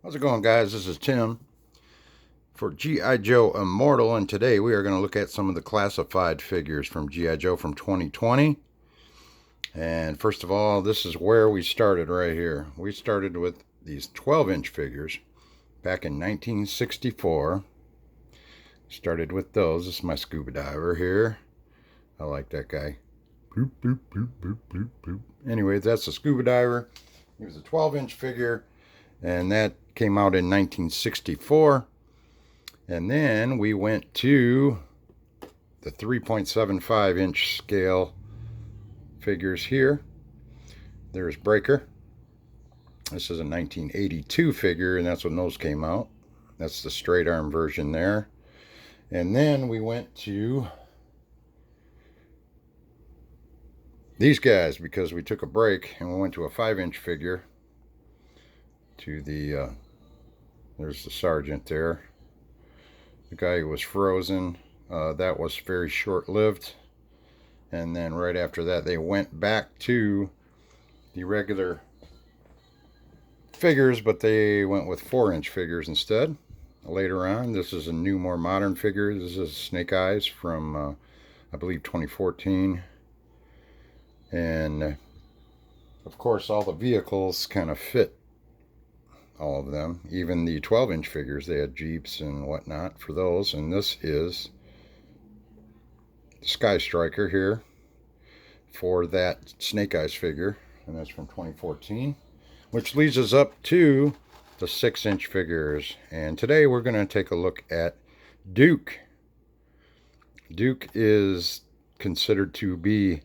How's it going, guys? This is Tim for G.I. Joe Immortal, and today we are going to look at some of the classified figures from G.I. Joe from 2020. And first of all, this is where we started right here. We started with these 12-inch figures back in 1964. Started with those. This is my scuba diver here. I like that guy. Boop, boop, boop, boop, boop, boop. Anyways, that's a scuba diver. He was a 12-inch figure, and that came out in 1964. And then we went to the 3.75 inch scale figures here. There's Breaker. This is a 1982 figure, and that's when those came out. That's the straight arm version there. And then we went to these guys because we took a break and we went to a 5-inch figure to the there's the sergeant there, the guy who was frozen. That was very short-lived, and then right after that they went back to the regular figures, but they went with 4-inch figures instead later on. This is a new, more modern figure. This is Snake Eyes from I believe 2014. And of course all the vehicles kind of fit all of them, even the 12-inch figures. They had Jeeps and whatnot for those. And this is the Sky Striker here for that Snake Eyes figure, and that's from 2014, which leads us up to the 6-inch figures. And today we're going to take a look at Duke. Duke is considered to be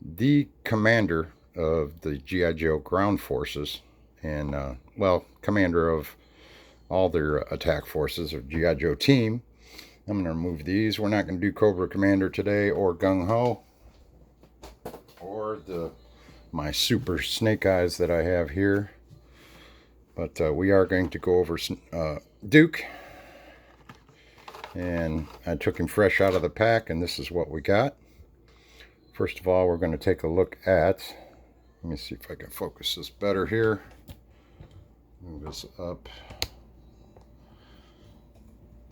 the commander of the G.I. Joe ground forces, and well, commander of all their attack forces of G.I. Joe team. I'm going to remove these. We're not going to do Cobra Commander today, or Gung Ho, or my super Snake Eyes that I have here, but we are going to go over Duke. And I took him fresh out of the pack, and this is what we got. First of all, we're going to take a look at, let me see if I can focus this better here. Move this up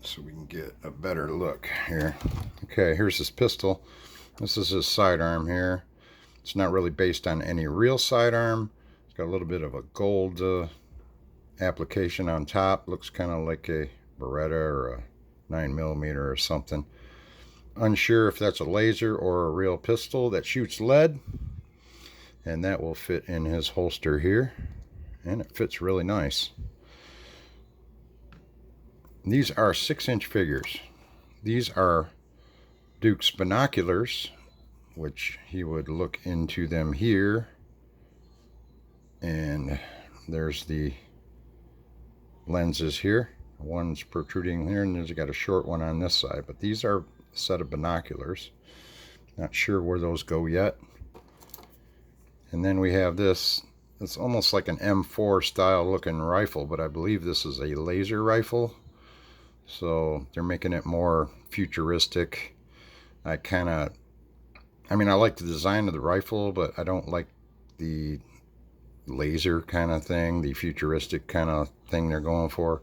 so we can get a better look here. Okay, here's his pistol. This is his sidearm here. It's not really based on any real sidearm. It's got a little bit of a gold application on top. Looks kind of like a Beretta or a 9mm or something. Unsure if that's a laser or a real pistol that shoots lead, and that will fit in his holster here, and it fits really nice. These are 6-inch figures. These are Duke's binoculars, which he would look into them here, and there's the lenses here. One's protruding here, and there's got a short one on this side, but these are set of binoculars. Not sure where those go yet. And then we have this. It's almost like an M4 style looking rifle, but I believe this is a laser rifle, so they're making it more futuristic. I like the design of the rifle, but I don't like the laser kind of thing, the futuristic kind of thing they're going for.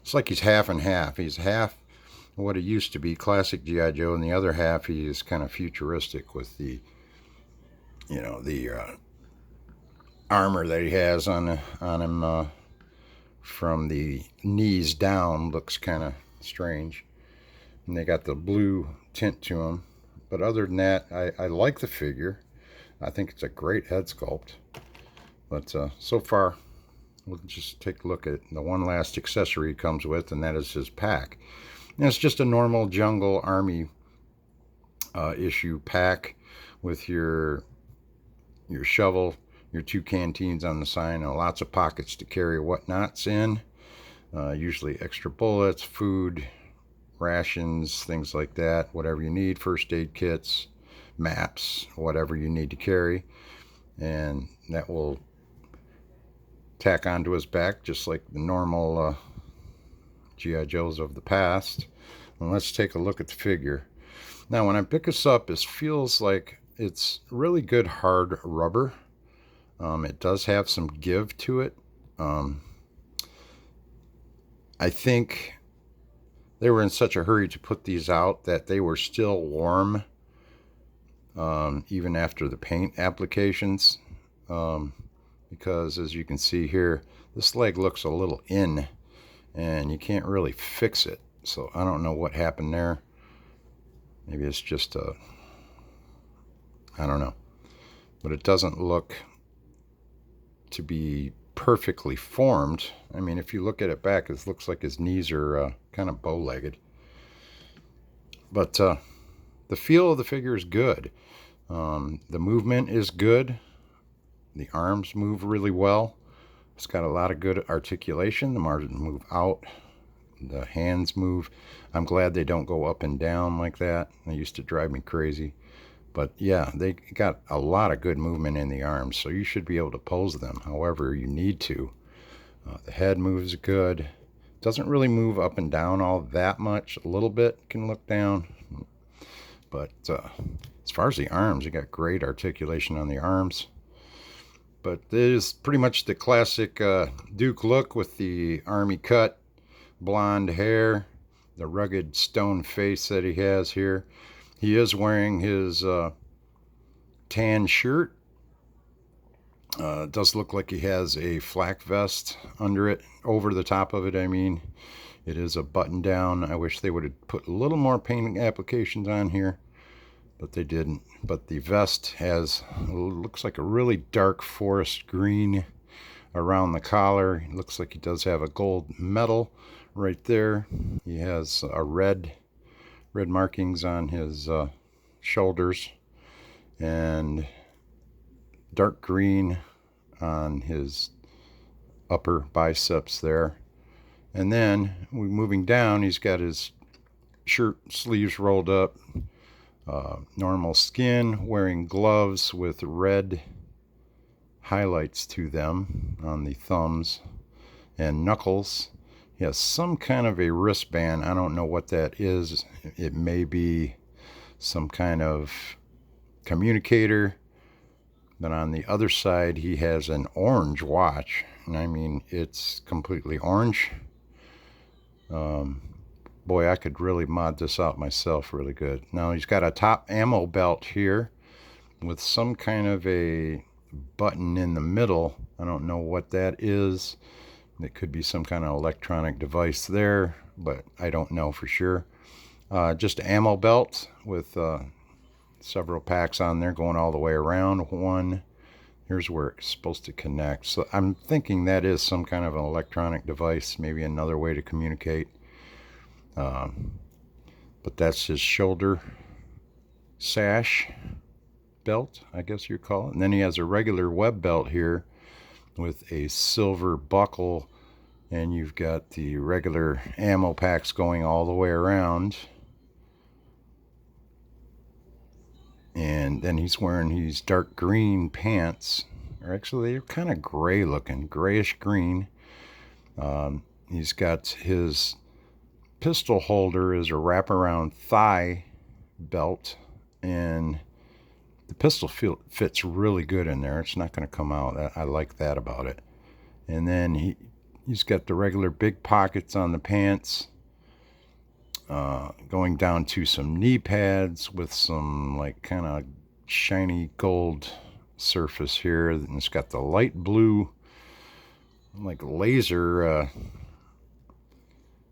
It's like he's half and half. He's half what he used to be, classic G.I. Joe, and the other half he is kind of futuristic with the, the armor that he has on him from the knees down. Looks kind of strange, and they got the blue tint to him. But other than that, I like the figure. I think it's a great head sculpt. But so far, we'll just take a look at the one last accessory he comes with, and that is his pack. And it's just a normal jungle army issue pack with your shovel, your 2 canteens on the side, and lots of pockets to carry whatnots in. Usually extra bullets, food, rations, things like that. Whatever you need, first aid kits, maps, whatever you need to carry. And that will tack onto his back just like the normal G.I. Joes of the past. And let's take a look at the figure. Now when I pick this up, it feels like it's really good hard rubber. It does have some give to it. I think they were in such a hurry to put these out that they were still warm, even after the paint applications. Because as you can see here, this leg looks a little in, and you can't really fix it. So I don't know what happened there. Maybe it's just I don't know. But it doesn't look to be perfectly formed. I mean, if you look at it back, it looks like his knees are kind of bow-legged. But the feel of the figure is good. The movement is good. The arms move really well. It's got a lot of good articulation. The margins move out. The hands move. I'm glad they don't go up and down like that. They used to drive me crazy. But yeah, they got a lot of good movement in the arms, so you should be able to pose them however you need to. The head moves good. Doesn't really move up and down all that much. A little bit can look down. But as far as the arms, you got great articulation on the arms. But it is pretty much the classic Duke look with the army cut, blonde hair, the rugged stone face that he has here. He is wearing his tan shirt. It does look like he has a flak vest under it, over the top of it, I mean. It is a button down. I wish they would have put a little more painting applications on here, but they didn't. But the vest has, looks like a really dark forest green around the collar. It looks like he does have a gold medal right there. He has a red markings on his shoulders and dark green on his upper biceps there. And then moving down, he's got his shirt sleeves rolled up, normal skin, wearing gloves with red highlights to them on the thumbs and knuckles. He has some kind of a wristband. I don't know what that is. It may be some kind of communicator. Then on the other side, he has an orange watch. And I mean, it's completely orange. Boy, I could really mod this out myself really good. Now he's got a top ammo belt here with some kind of a button in the middle. I don't know what that is. It could be some kind of electronic device there, but I don't know for sure. Just an ammo belt with several packs on there going all the way around. One, here's where it's supposed to connect. So I'm thinking that is some kind of an electronic device, maybe another way to communicate. But that's his shoulder sash belt, I guess you call it. And then he has a regular web belt here with a silver buckle, and you've got the regular ammo packs going all the way around. And then he's wearing these dark green pants, or actually they're kind of gray looking, grayish green. He's got his pistol holder is a wraparound thigh belt, and the pistol fits really good in there. It's not going to come out. I like that about it. And then he's got the regular big pockets on the pants, going down to some knee pads with some like kind of shiny gold surface here. And it's got the light blue like laser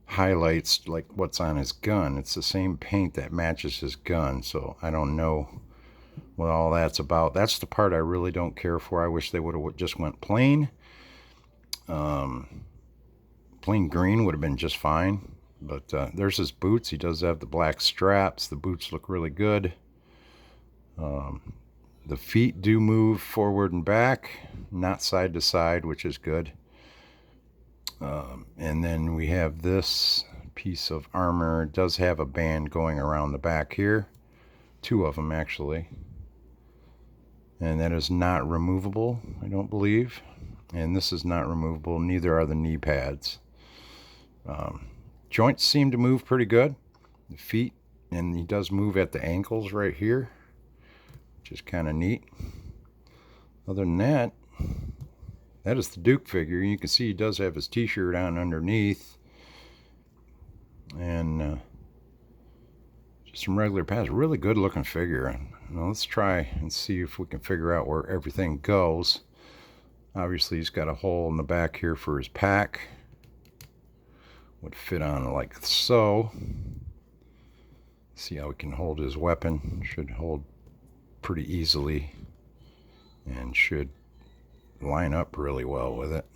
highlights like what's on his gun. It's the same paint that matches his gun, so I don't know what all that's about. That's the part I really don't care for. I wish they would have just went plain. Plain green would have been just fine. But there's his boots. He does have the black straps. The boots look really good. The feet do move forward and back, not side to side, which is good. And then we have this piece of armor. It does have a band going around the back here. Two of them, actually. And that is not removable, I don't believe. And this is not removable. Neither are the knee pads. Joints seem to move pretty good. The feet, and he does move at the ankles right here, which is kind of neat. Other than that, that is the Duke figure. You can see he does have his t-shirt on underneath. and just some regular pads. Really good looking figure. Now let's try and see if we can figure out where everything goes. Obviously he's got a hole in the back here for his pack. Would fit on like so. See how we can hold his weapon. Should hold pretty easily and should line up really well with it.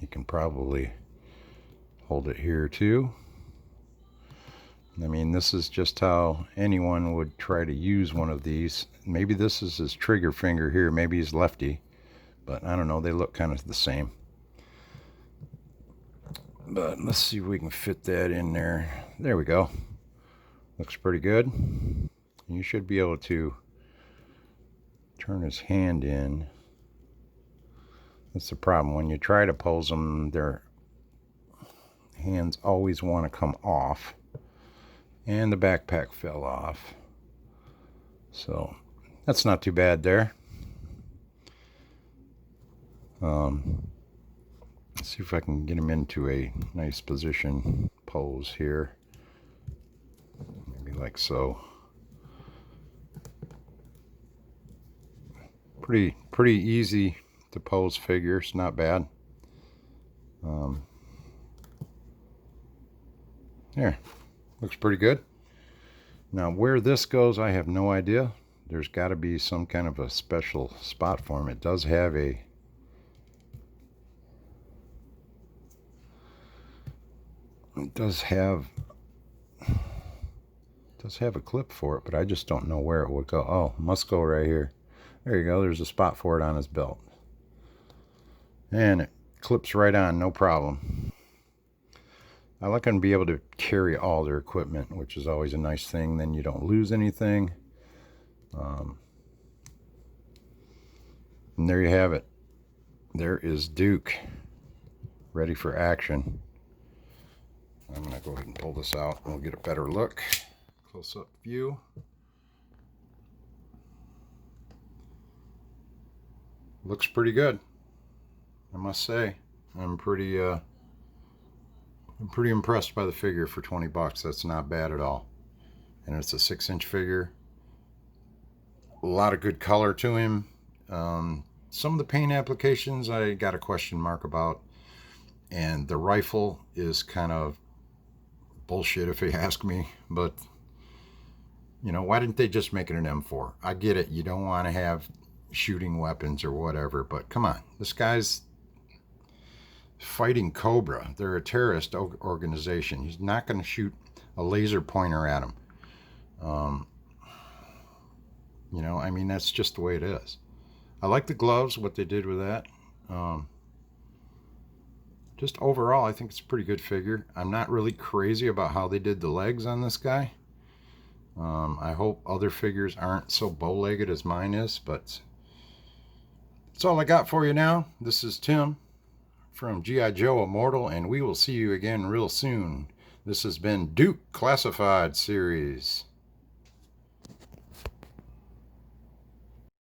You can probably hold it here too. I mean, this is just how anyone would try to use one of these. Maybe this is his trigger finger here. Maybe he's lefty, but I don't know. They look kind of the same. But let's see if we can fit that in there. There we go. Looks pretty good. You should be able to turn his hand in. That's the problem. When you try to pose them, their hands always want to come off. And the backpack fell off. So that's not too bad there. Let's see if I can get him into a nice position pose here. Maybe like so. Pretty easy to pose figures, not bad. There, looks pretty good. Now where this goes, I have no idea. There's got to be some kind of a special spot for him. It does have a a clip for it, but I just don't know where it would go. Oh, must go right here. There you go. There's a spot for it on his belt. And it clips right on, no problem. I like them to be able to carry all their equipment, which is always a nice thing. Then you don't lose anything. And there you have it. There is Duke, ready for action. I'm going to go ahead and pull this out and we'll get a better look. Close-up view. Looks pretty good, I must say. I'm pretty impressed by the figure for 20 bucks. That's not bad at all. And it's a 6-inch figure. A lot of good color to him. Some of the paint applications I got a question mark about. And the rifle is kind of bullshit if you ask me. But, you know, why didn't they just make it an M4? I get it. You don't want to have shooting weapons or whatever. But come on. This guy's fighting Cobra. They're a terrorist organization. He's not going to shoot a laser pointer at him. You know, I mean, that's just the way it is. I like the gloves, what they did with that. Just overall, I think it's a pretty good figure. I'm not really crazy about how they did the legs on this guy. I hope other figures aren't so bow-legged as mine is, but that's all I got for you now. This is Tim from G.I. Joe Immortal, and we will see you again real soon. This has been Duke Classified Series.